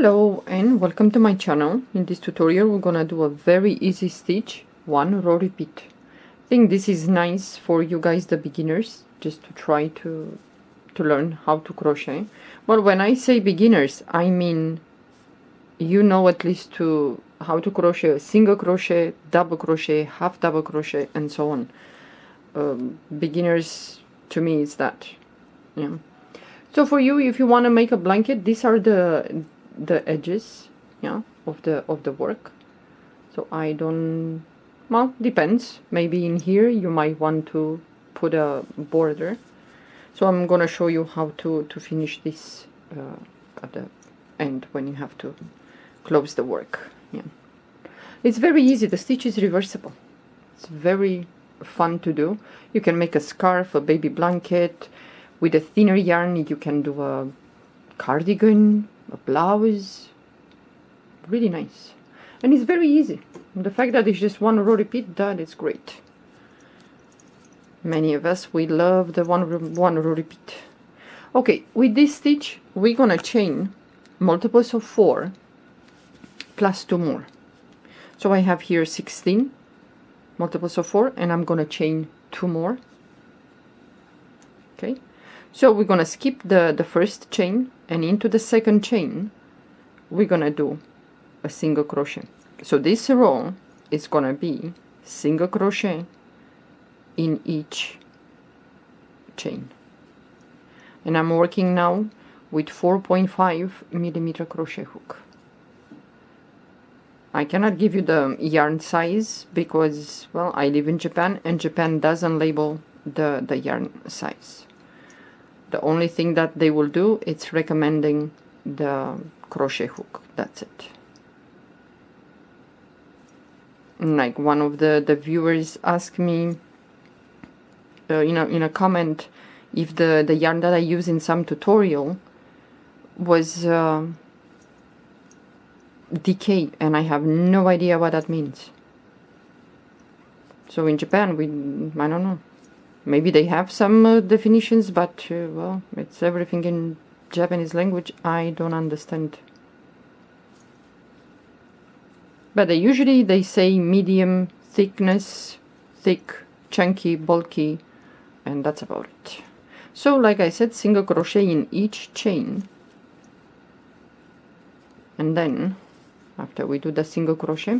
Hello and welcome to my channel. In this tutorial we're gonna do a very easy stitch, one row repeat. I think this is nice for you guys, the beginners, just to try to learn how to crochet. Well, when I say beginners, I mean you know at least how to crochet a single crochet, double crochet, half double crochet, and so on. Beginners to me is that, yeah. So for you, if you want to make a blanket, these are the edges, yeah, of the work. So I don't, well, depends. Maybe in here you might want to put a border. So I'm gonna show you how to finish this at the end when you have to close the work. Yeah, it's very easy. The stitch is reversible. It's very fun to do. You can make a scarf, a baby blanket. With a thinner yarn you can do a cardigan, a blouse. Really nice. And it's very easy. The fact that it's just one row repeat, that is great. Many of us, we love the one row repeat. Okay, with this stitch we're gonna chain multiples of 4 plus 2 more. So I have here 16 multiples of 4 and I'm gonna chain 2 more. Okay, so we're gonna skip the first chain, and into the second chain we're gonna do a single crochet. So this row is gonna be single crochet in each chain, and I'm working now with 4.5 millimeter crochet hook. I cannot give you the yarn size because, well, I live in Japan and Japan doesn't label the yarn size. The only thing that they will do is recommending the crochet hook. That's it. Like one of the viewers asked me, in a comment, if the yarn that I use in some tutorial was decay, and I have no idea what that means. So in Japan, I don't know. Maybe they have some definitions, but well, it's everything in Japanese language. I don't understand. But they say medium thickness, thick, chunky, bulky, and that's about it. So like I said, single crochet in each chain, and then after we do the single crochet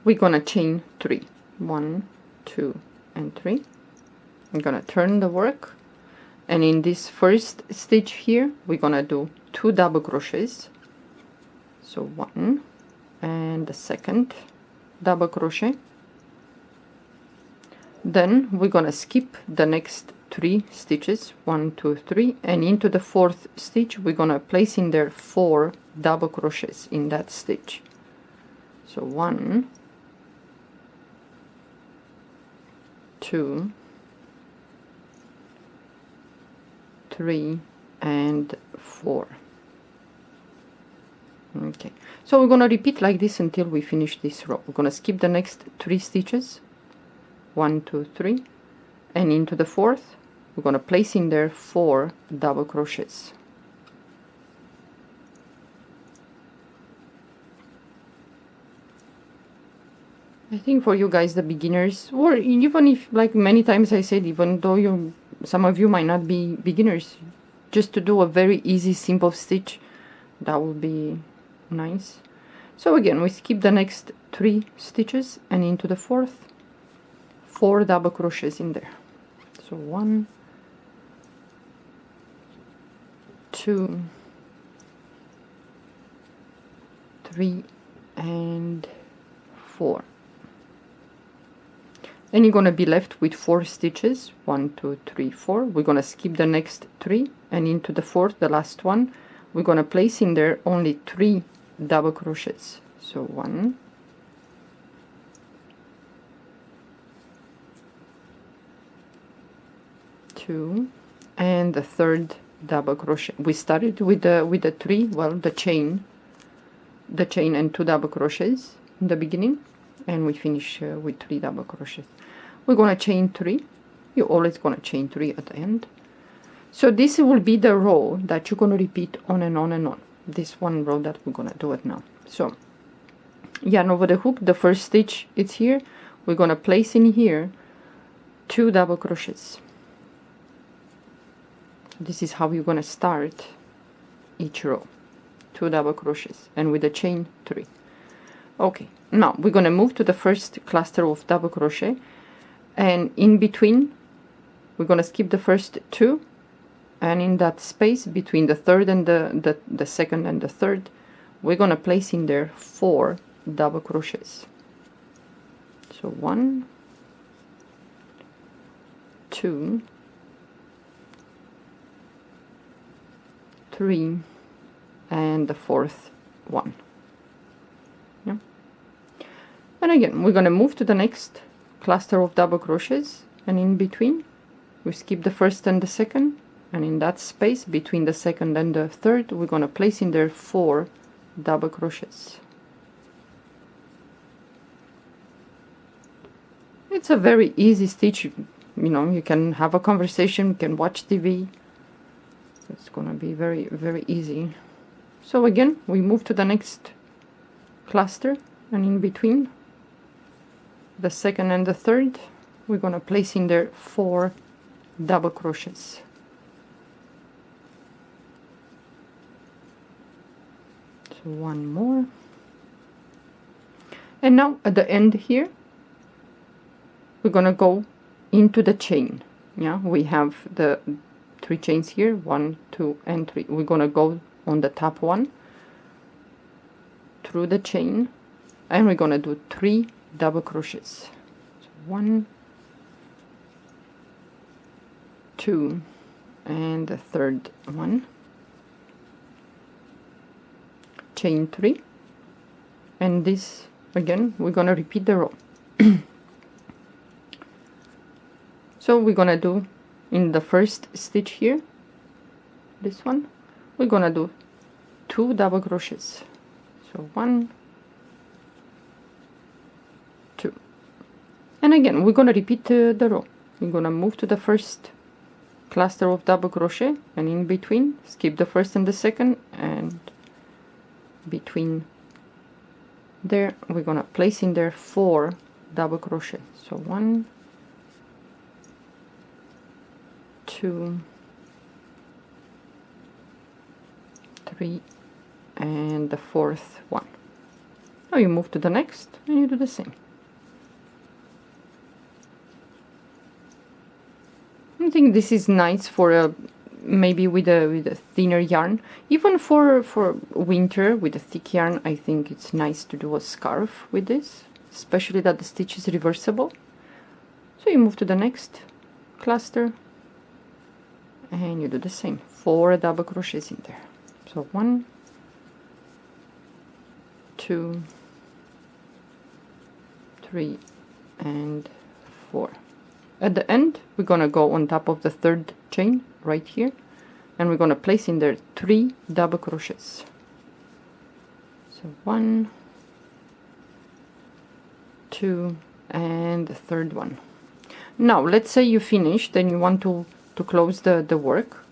we're gonna chain 3. 1, 2 and 3. I'm gonna turn the work, and in this first stitch here we're gonna do 2 double crochets. So 1 and the second double crochet. Then we're gonna skip the next 3 stitches, 1, 2, 3, and into the 4th stitch we're gonna place in there 4 double crochets in that stitch. So 1, 2, 3 and 4. Okay, so we're gonna repeat like this until we finish this row. We're gonna skip the next 3 stitches, 1, 2, 3, and into the 4th we're gonna place in there 4 double crochets. I think for you guys, the beginners, or even if, like many times I said, even though some of you might not be beginners, just to do a very easy simple stitch, that would be nice. So again, we skip the next 3 stitches, and into the 4th 4 double crochets in there. So 1, 2, 3 and 4. And you're gonna be left with 4 stitches, 1, 2, 3, 4. We're gonna skip the next 3, and into the 4th, the last one, we're gonna place in there only 3 double crochets. So 1, 2, and the 3rd double crochet. We started with the 3, well, the chain and 2 double crochets in the beginning, and we finish with 3 double crochets. We're gonna chain 3. You're always gonna chain 3 at the end. So this will be the row that you're gonna repeat on and on and on. this one row that we're gonna do it now. So yarn over the hook, the first stitch it's here, we're gonna place in here 2 double crochets. This is how you're gonna start each row, 2 double crochets, and with a chain 3. Okay, now we're gonna move to the first cluster of double crochet, and in between we're gonna skip the first 2, and in that space between the third and the second and the third, we're gonna place in there 4 double crochets. So 1, 2, 3, and the 4th one. Yeah. And again, we're gonna move to the next cluster of double crochets, and in between we skip the first and the second, and in that space between the second and the third, we're gonna place in there 4 double crochets. It's a very easy stitch. You know, you can have a conversation, you can watch TV. It's gonna be very, very easy. So again, we move to the next cluster, and in between the second and the third, we're gonna place in there 4 double crochets. So 1 more. And now at the end here, we're gonna go into the chain. Yeah, we have the 3 chains here, 1, 2, and 3. We're gonna go on the top one through the chain, and we're gonna do 3 double crochets. So 1, 2, and the third one, chain 3, and this again we're gonna repeat the row. So we're gonna do in the first stitch here, this one, we're gonna do 2 double crochets. So 1, 2, and again we're gonna repeat the row. We're gonna move to the first cluster of double crochet, and in between skip the first and the second, and between there we're gonna place in there 4 double crochet. So 1, 2, 3, and the 4th one. Now you move to the next and you do the same. I think this is nice for a maybe with a thinner yarn. Even for winter with a thick yarn, I think it's nice to do a scarf with this, especially that the stitch is reversible. So you move to the next cluster and you do the same, 4 double crochets in there. So 1, 2, 3, and 4. At the end we're gonna go on top of the third chain right here, and we're gonna place in there 3 double crochets. So 1, 2, and the third one. Now let's say you finished and you want to close the work.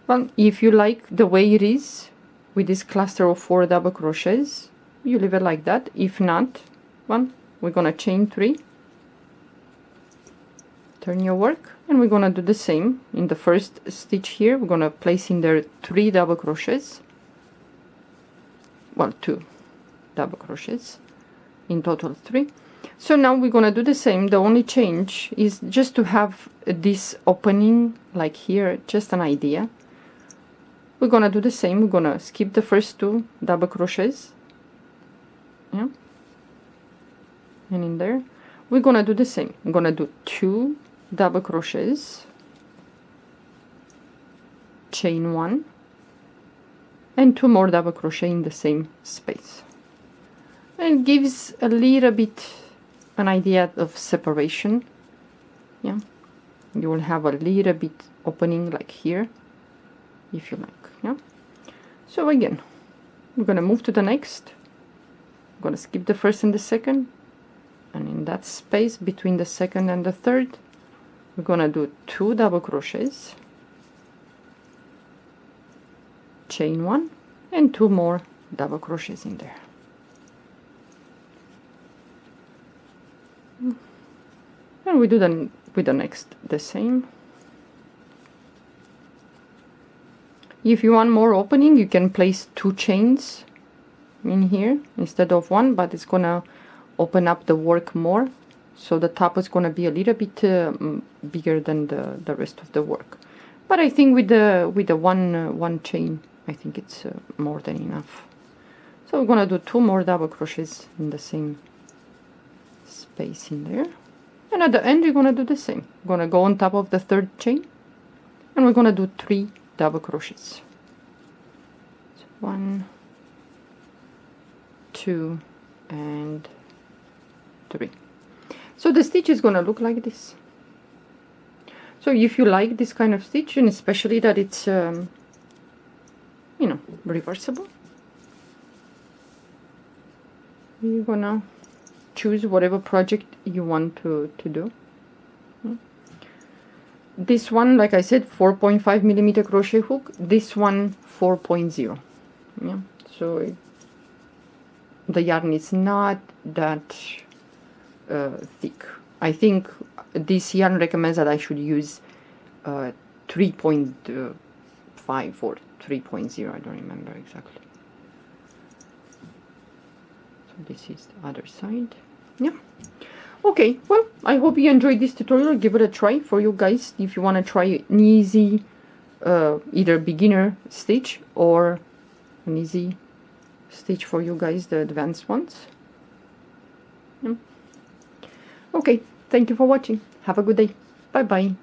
Well, if you like the way it is with this cluster of 4 double crochets, you leave it like that. If not, well, we're gonna chain 3, turn your work, and we're gonna do the same. In the first stitch here we're gonna place in there 3 double crochets, well, 2 double crochets, in total 3. So now we're gonna do the same. The only change is just to have this opening like here, just an idea. We're gonna do the same. We're gonna skip the first 2 double crochets, yeah, and in there we're gonna do the same. I'm gonna do 2 double crochets, chain 1, and 2 more double crochet in the same space, and it gives a little bit an idea of separation. Yeah, you will have a little bit opening like here if you like. Yeah, so again we're gonna move to the next. I'm gonna skip the first and the second, and in that space between the second and the third we're gonna do 2 double crochets, chain 1, and 2 more double crochets in there. And we do then with the next the same. If you want more opening, you can place 2 chains in here instead of 1, but it's gonna open up the work more, so the top is gonna be a little bit bigger than the rest of the work. But I think with the one chain, I think it's more than enough. So we're gonna do 2 more double crochets in the same space in there, and at the end we're gonna do the same. We're gonna go on top of the 3rd chain, and we're gonna do 3 double crochets. So 1, 2, and 3. So the stitch is gonna look like this. So if you like this kind of stitch, and especially that it's you know, reversible, you're gonna choose whatever project you want to do. This one, like I said, 4.5 millimeter crochet hook. This one 4.0. Yeah, so the yarn is not that thick. I think this yarn recommends that I should use 3.5 or 3.0. I don't remember exactly. So this is the other side. Yeah. Okay, well, I hope you enjoyed this tutorial. Give it a try for you guys if you want to try an easy either beginner stitch or an easy stitch for you guys, the advanced ones. Yeah. Okay, thank you for watching. Have a good day. Bye bye.